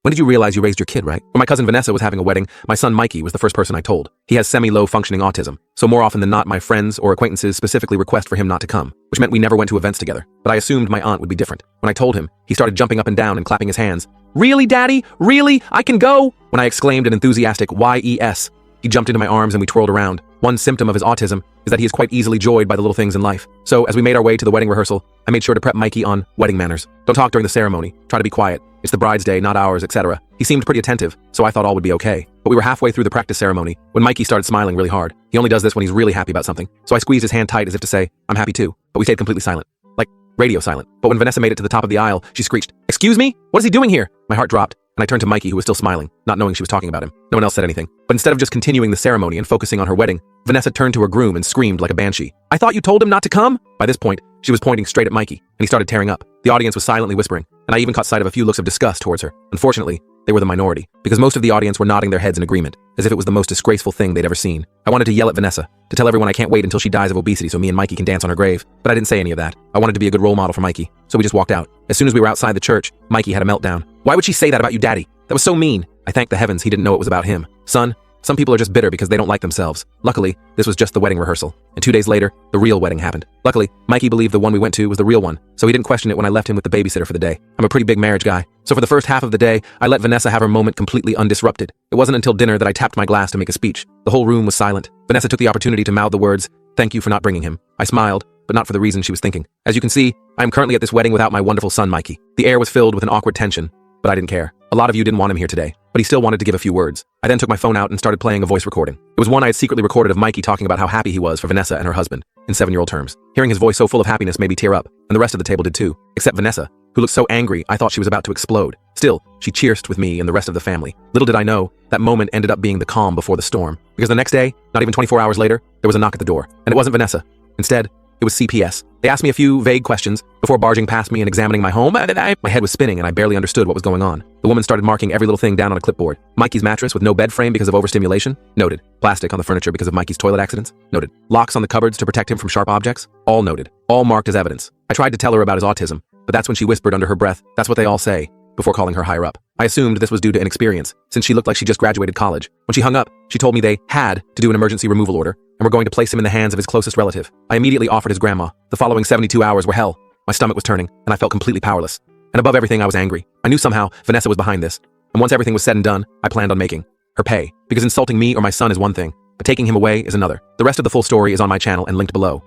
When did you realize you raised your kid, right? When my cousin Vanessa was having a wedding, my son Mikey was the first person I told. He has semi-low functioning autism, so more often than not, my friends or acquaintances specifically request for him not to come, which meant we never went to events together. But I assumed my aunt would be different. When I told him, he started jumping up and down and clapping his hands. Really, Daddy? Really? I can go? When I exclaimed an enthusiastic YES, he jumped into my arms and we twirled around. One symptom of his autism is that he is quite easily joyed by the little things in life. So as we made our way to the wedding rehearsal, I made sure to prep Mikey on wedding manners. Don't talk during the ceremony. Try to be quiet. It's the bride's day, not ours, etc. He seemed pretty attentive, so I thought all would be okay. But we were halfway through the practice ceremony when Mikey started smiling really hard. He only does this when he's really happy about something. So I squeezed his hand tight as if to say, I'm happy too. But we stayed completely silent. Like, radio silent. But when Vanessa made it to the top of the aisle, she screeched, "Excuse me? What is he doing here?" My heart dropped, and I turned to Mikey, who was still smiling, not knowing she was talking about him. No one else said anything. But instead of just continuing the ceremony and focusing on her wedding, Vanessa turned to her groom and screamed like a banshee. "I thought you told him not to come?" By this point, she was pointing straight at Mikey, and he started tearing up. The audience was silently whispering, and I even caught sight of a few looks of disgust towards her. Unfortunately, they were the minority, because most of the audience were nodding their heads in agreement, as if it was the most disgraceful thing they'd ever seen. I wanted to yell at Vanessa, to tell everyone I can't wait until she dies of obesity so me and Mikey can dance on her grave, but I didn't say any of that. I wanted to be a good role model for Mikey, so we just walked out. As soon as we were outside the church, Mikey had a meltdown. "Why would she say that about you, Daddy? That was so mean." I thanked the heavens he didn't know it was about him. "Son, some people are just bitter because they don't like themselves. Luckily, this was just the wedding rehearsal. And 2 days later, the real wedding happened. Luckily, Mikey believed the one we went to was the real one, so he didn't question it when I left him with the babysitter for the day. I'm a pretty big marriage guy. So for the first half of the day, I let Vanessa have her moment completely undisrupted. It wasn't until dinner that I tapped my glass to make a speech. The whole room was silent. Vanessa took the opportunity to mouth the words, "Thank you for not bringing him." I smiled, but not for the reason she was thinking. As you can see, I am currently at this wedding without my wonderful son, Mikey. The air was filled with an awkward tension, but I didn't care. A lot of you didn't want him here today, but he still wanted to give a few words. I then took my phone out and started playing a voice recording. It was one I had secretly recorded of Mikey talking about how happy he was for Vanessa and her husband, in 7-year-old terms. Hearing his voice so full of happiness made me tear up, and the rest of the table did too, except Vanessa, who looked so angry I thought she was about to explode. Still, she cheersed with me and the rest of the family. Little did I know, that moment ended up being the calm before the storm, because the next day, not even 24 hours later, there was a knock at the door, and it wasn't Vanessa. Instead, it was CPS. They asked me a few vague questions before barging past me and examining my home. My head was spinning and I barely understood what was going on. The woman started marking every little thing down on a clipboard. Mikey's mattress with no bed frame because of overstimulation? Noted. Plastic on the furniture because of Mikey's toilet accidents? Noted. Locks on the cupboards to protect him from sharp objects? All noted. All marked as evidence. I tried to tell her about his autism, but that's when she whispered under her breath, "That's what they all say," before calling her higher up. I assumed this was due to inexperience, since she looked like she just graduated college. When she hung up, she told me they had to do an emergency removal order, and were going to place him in the hands of his closest relative. I immediately offered his grandma. The following 72 hours were hell. My stomach was turning, and I felt completely powerless. And above everything, I was angry. I knew somehow Vanessa was behind this, and once everything was said and done, I planned on making her pay, because insulting me or my son is one thing, but taking him away is another. The rest of the full story is on my channel and linked below.